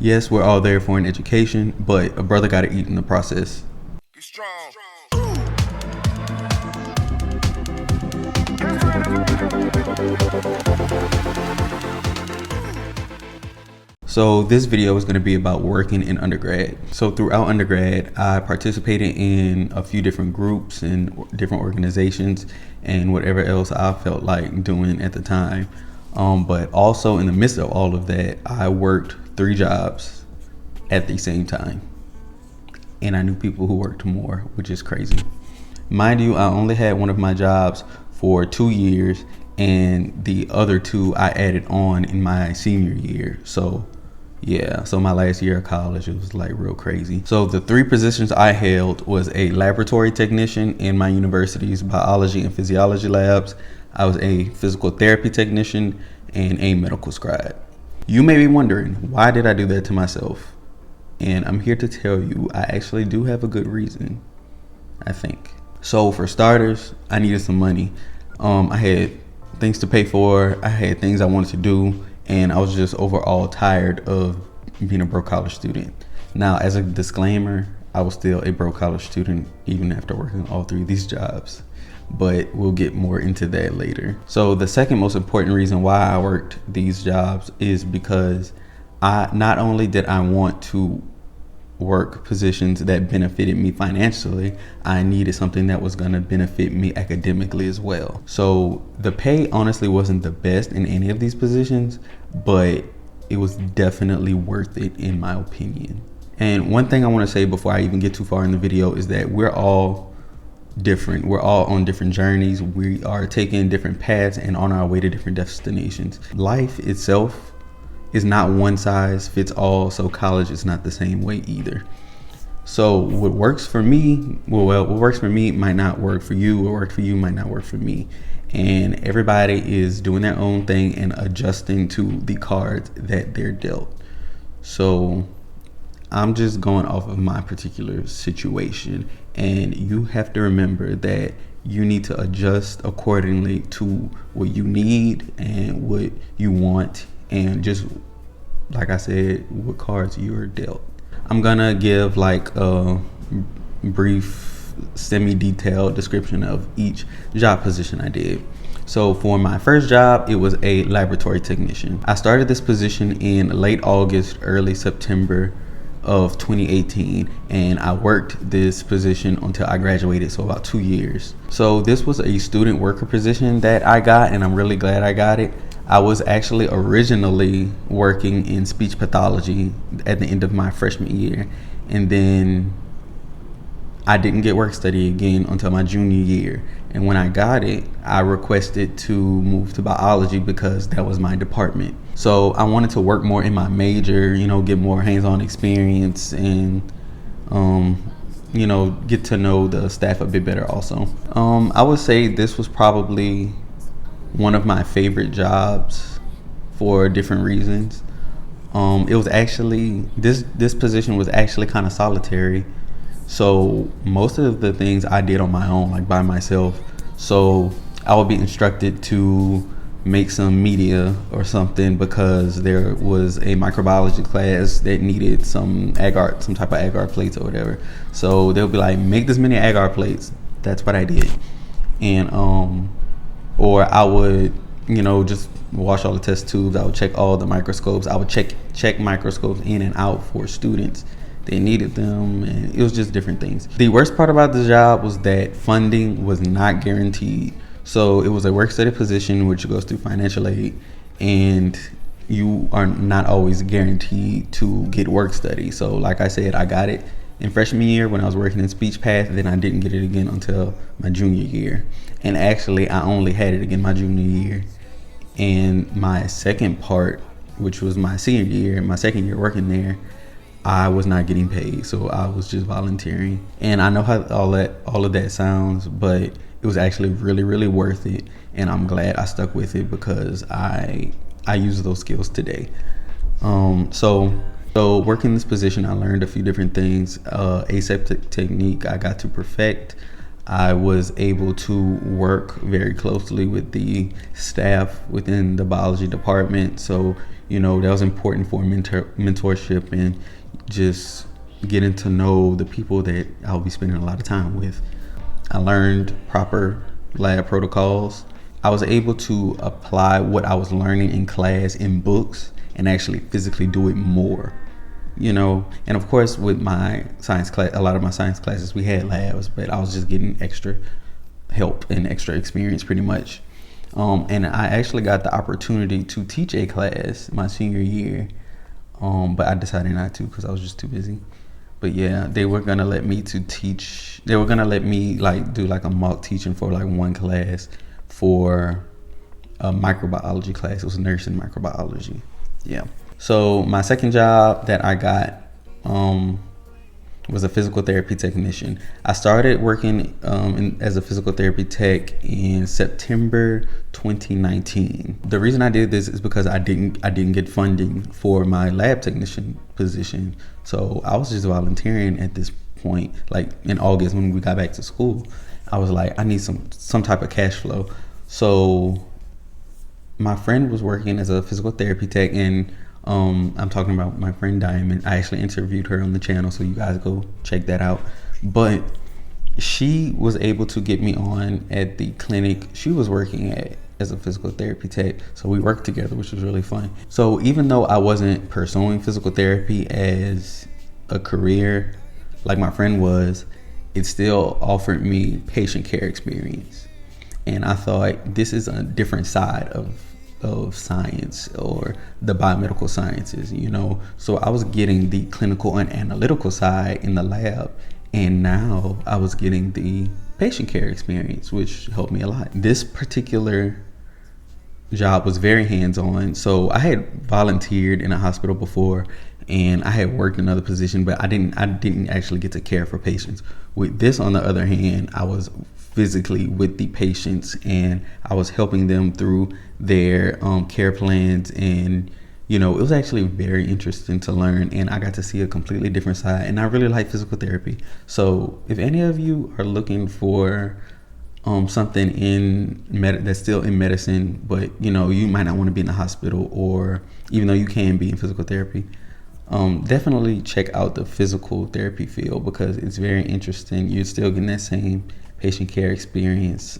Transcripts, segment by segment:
Yes, we're all there for an education, but a brother gotta eat in the process. Be strong. So this video is going to be about working in undergrad. So throughout undergrad, I participated in a few different groups and different organizations and whatever else I felt like doing at the time. But also in the midst of all of that, I worked 3 jobs at the same time. And I knew people who worked more, which is crazy. Mind you, I only had one of my jobs for 2 years, and the other 2 I added on in my senior year. So yeah, so my last year of college, it was like real crazy. So the 3 positions I held was a laboratory technician in my university's biology and physiology labs. I was a physical therapy technician and a medical scribe. You may be wondering, why did I do that to myself? And I'm here to tell you, I actually do have a good reason, I think. So for starters, I needed some money. I had things to pay for, I had things I wanted to do, and I was just overall tired of being a broke college student. Now, as a disclaimer, I was still a broke college student even after working all 3 of these jobs, but we'll get more into that later. So the second most important reason why I worked these jobs is because not only did I want to work positions that benefited me financially, I needed something that was going to benefit me academically as well. So the pay honestly wasn't the best in any of these positions, but it was definitely worth it in my opinion. And one thing I want to say before I even get too far in the video is that we're all different. We're all on different journeys. We are taking different paths and on our way to different destinations. Life itself is not one size fits all, so college is not the same way either. So what works for me, what works for me might not work for you. What worked for you might not work for me. And everybody is doing their own thing and adjusting to the cards that they're dealt. So I'm just going off of my particular situation, and you have to remember that you need to adjust accordingly to what you need and what you want, and just like I said, what cards you are dealt. I'm gonna give like a brief semi-detailed description of each job position I did. So for my first job, it was a laboratory technician. I started this position in late August, early September of 2018, and I worked this position until I graduated, so about 2 years. So this was a student worker position that I got, and I'm really glad I got it. I was actually originally working in speech pathology at the end of my freshman year, and then I didn't get work study again until my junior year. And when I got it, I requested to move to biology because that was my department. So I wanted to work more in my major, get more hands-on experience and, get to know the staff a bit better also. I would say this was probably one of my favorite jobs for different reasons. It was actually, this position was actually kind of solitary. So most of the things I did on my own, like by myself. So I would be instructed to make some media or something because there was a microbiology class that needed some agar, some type of agar plates or whatever. So they'll be like, make this many agar plates. That's what I did. And or I would, just wash all the test tubes. I would check all the microscopes. I would check microscopes in and out for students. They needed them, and it was just different things. The worst part about the job was that funding was not guaranteed. So it was a work study position which goes through financial aid, and you are not always guaranteed to get work study. So like I said, I got it in freshman year when I was working in speech path, then I didn't get it again until my junior year. And actually I only had it again my junior year. And my second part, which was my senior year, my second year working there, I was not getting paid, so I was just volunteering. And I know how all of that sounds, but it was actually really, really worth it. And I'm glad I stuck with it because I use those skills today. So working this position, I learned a few different things. Aseptic technique I got to perfect. I was able to work very closely with the staff within the biology department. So that was important for mentorship and just getting to know the people that I'll be spending a lot of time with. I learned proper lab protocols. I was able to apply what I was learning in class in books and actually physically do it more, and of course with my science class, a lot of my science classes, we had labs, but I was just getting extra help and extra experience pretty much. And I actually got the opportunity to teach a class my senior year, but I decided not to because I was just too busy. But yeah, they were gonna let me teach. They were gonna let me do a mock teaching for one class for a microbiology class. It was nursing microbiology. Yeah. So my second job that I got was a physical therapy technician. I started working as a physical therapy tech in September 2019. The reason I did this is because I didn't get funding for my lab technician position. So I was just volunteering at this point, in August when we got back to school. I was like, I need some type of cash flow. So my friend was working as a physical therapy tech, and I'm talking about my friend Diamond. I actually interviewed her on the channel, so you guys go check that out. But she was able to get me on at the clinic she was working at as a physical therapy tech. So we worked together, which was really fun. So even though I wasn't pursuing physical therapy as a career like my friend was, it still offered me patient care experience. And I thought, this is a different side of science, or the biomedical sciences, So I was getting the clinical and analytical side in the lab, and now I was getting the patient care experience, which helped me a lot. This particular job was very hands-on. So I had volunteered in a hospital before, and I had worked in another position, but I didn't actually get to care for patients. With this, on the other hand, I was physically with the patients, and I was helping them through their care plans, and it was actually very interesting to learn, and I got to see a completely different side, and I really like physical therapy. So if any of you are looking for something that's still in medicine, but you might not want to be in the hospital, or even though you can be in physical therapy, definitely check out the physical therapy field, because it's very interesting. You're still getting that same patient care experience.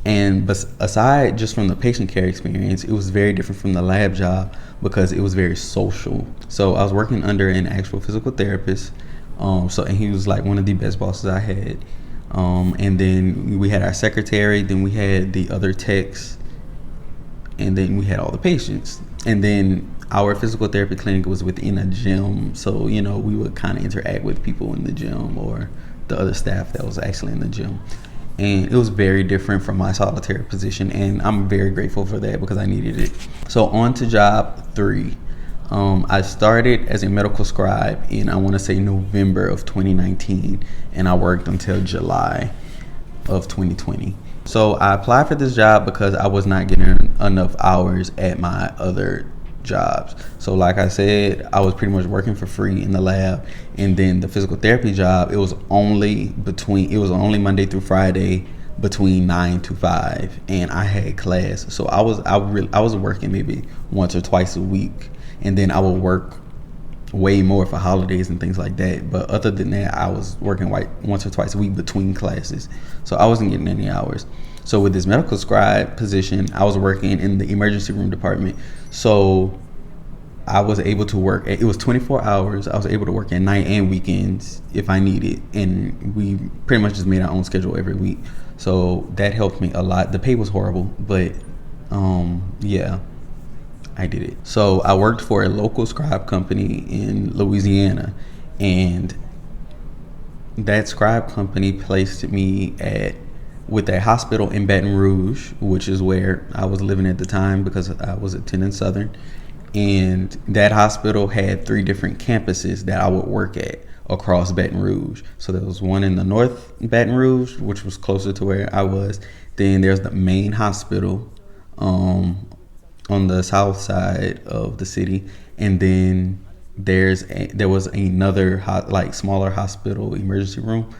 And but aside just from the patient care experience, it was very different from the lab job because it was very social. So I was working under an actual physical therapist, and he was one of the best bosses I had. And then we had our secretary, then we had the other techs, and then we had all the patients. And then our physical therapy clinic was within a gym, so we would kind of interact with people in the gym, or the other staff that was actually in the gym. And it was very different from my solitary position, and I'm very grateful for that because I needed it. So on to job 3. I started as a medical scribe in, I want to say, November of 2019, and I worked until July of 2020. So I applied for this job because I was not getting enough hours at my other jobs. So like I said, I was pretty much working for free in the lab, and then the physical therapy job, it was only Monday through Friday between 9 to 5, and I had class. So I was working maybe once or twice a week, and then I would work way more for holidays and things like that. But other than that, I was working once or twice a week between classes, so I wasn't getting any hours. So with this medical scribe position, I was working in the emergency room department. So I was able to work, it was 24 hours. I was able to work at night and weekends if I needed. And we pretty much just made our own schedule every week. So that helped me a lot. The pay was horrible, but yeah, I did it. So I worked for a local scribe company in Louisiana, and that scribe company placed me with a hospital in Baton Rouge, which is where I was living at the time because I was attending Southern. And that hospital had 3 different campuses that I would work at across Baton Rouge. So there was one in the North Baton Rouge, which was closer to where I was. Then there's the main hospital on the south side of the city. And then there was another smaller hospital emergency room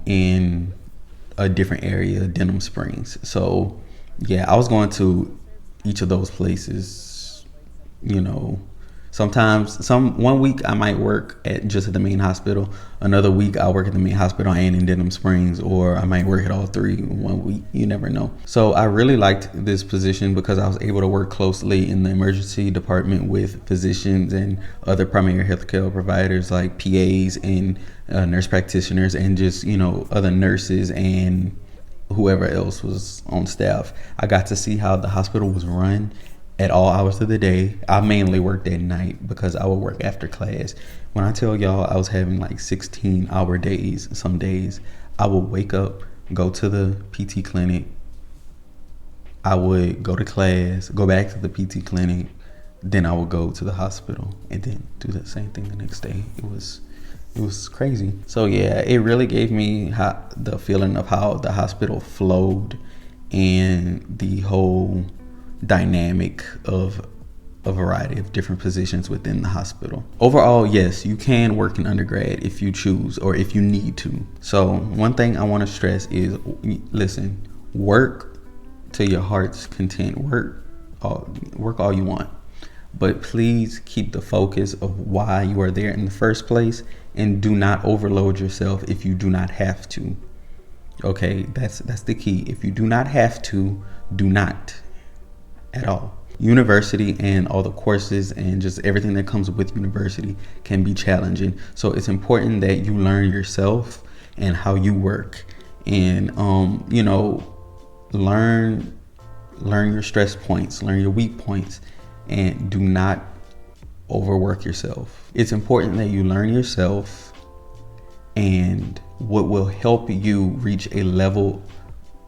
in a different area, Denham Springs. So yeah, I was going to each of those places. You know, sometimes one week I might work at just at the main hospital. Another week I'll work at the main hospital and in Denham Springs, or I might work at all three in 1 week. You never know. So I really liked this position because I was able to work closely in the emergency department with physicians and other primary healthcare providers like PAs and nurse practitioners, and just, you know, other nurses and whoever else was on staff. I got to see how the hospital was run at all hours of the day. I mainly worked at night because I would work after class. When I tell y'all I was having like 16-hour days, some days I would wake up, go to the PT clinic, I would go to class, go back to the PT clinic, then I would go to the hospital and then do the same thing the next day. It was crazy. So yeah, it really gave me the feeling of how the hospital flowed and the whole dynamic of a variety of different positions within the hospital. Overall, yes, you can work in undergrad if you choose or if you need to. So one thing I want to stress is, listen, work to your heart's content. Work all you want, but please keep the focus of why you are there in the first place, and do not overload yourself if you do not have to. Okay, that's the key. If you do not have to, do not at all. University and all the courses and just everything that comes with university can be challenging. So it's important that you learn yourself and how you work, and you know, learn your stress points, learn your weak points, and do not overwork yourself. It's important that you learn yourself and what will help you reach a level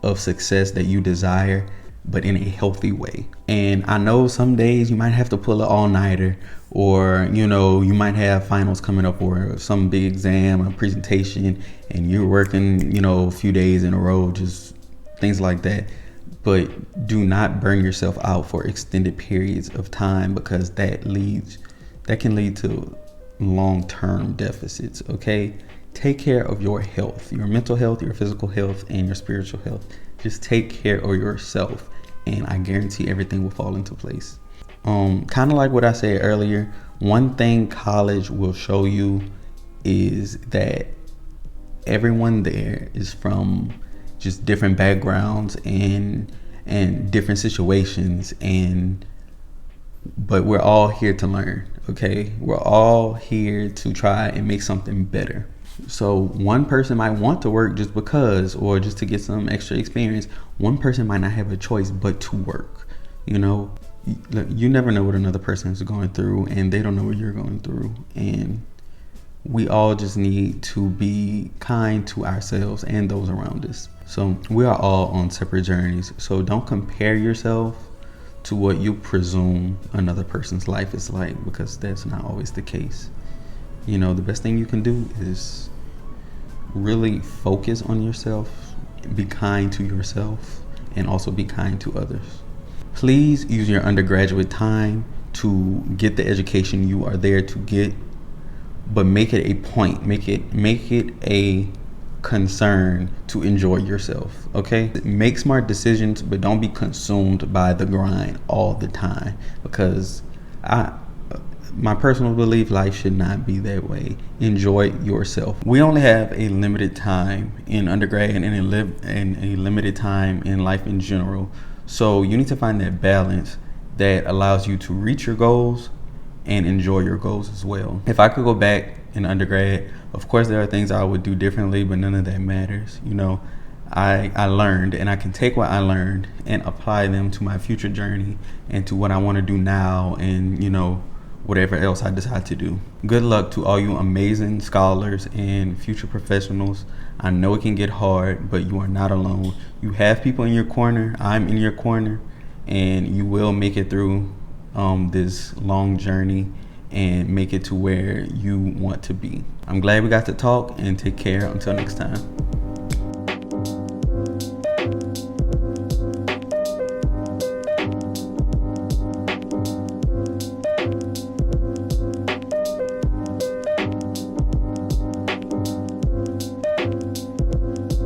of success that you desire, but in a healthy way. And I know some days you might have to pull an all-nighter, or, you know, you might have finals coming up or some big exam or presentation, and you're working, you know, a few days in a row, just things like that. But do not burn yourself out for extended periods of time, because that can lead to long-term deficits. Okay, take care of your health, your mental health, your physical health, and your spiritual health. Just take care of yourself, and I guarantee everything will fall into place. Kind of like what I said earlier, one thing college will show you is that everyone there is from just different backgrounds and different situations, but we're all here to learn. Okay, we're all here to try and make something better. So one person might want to work just because, or just to get some extra experience. One person might not have a choice but to work. You know, you never know what another person is going through, and they don't know what you're going through. And we all just need to be kind to ourselves and those around us. So we are all on separate journeys. So don't compare yourself to what you presume another person's life is like, because that's not always the case. You know, the best thing you can do is really focus on yourself, be kind to yourself, and also be kind to others. Please use your undergraduate time to get the education you are there to get, but make it a point, make it a concern to enjoy yourself. Okay, make smart decisions, but don't be consumed by the grind all the time, because my personal belief, life should not be that way. Enjoy yourself. We only have a limited time in undergrad and a limited time in life in general. So you need to find that balance that allows you to reach your goals and enjoy your goals as well. If I could go back in undergrad, of course there are things I would do differently, but none of that matters. You know, I learned, and I can take what I learned and apply them to my future journey and to what I want to do now, and, you know, whatever else I decide to do. Good luck to all you amazing scholars and future professionals. I know it can get hard, but you are not alone. You have people in your corner. I'm in your corner, and you will make it through this long journey and make it to where you want to be. I'm glad we got to talk, and take care until next time.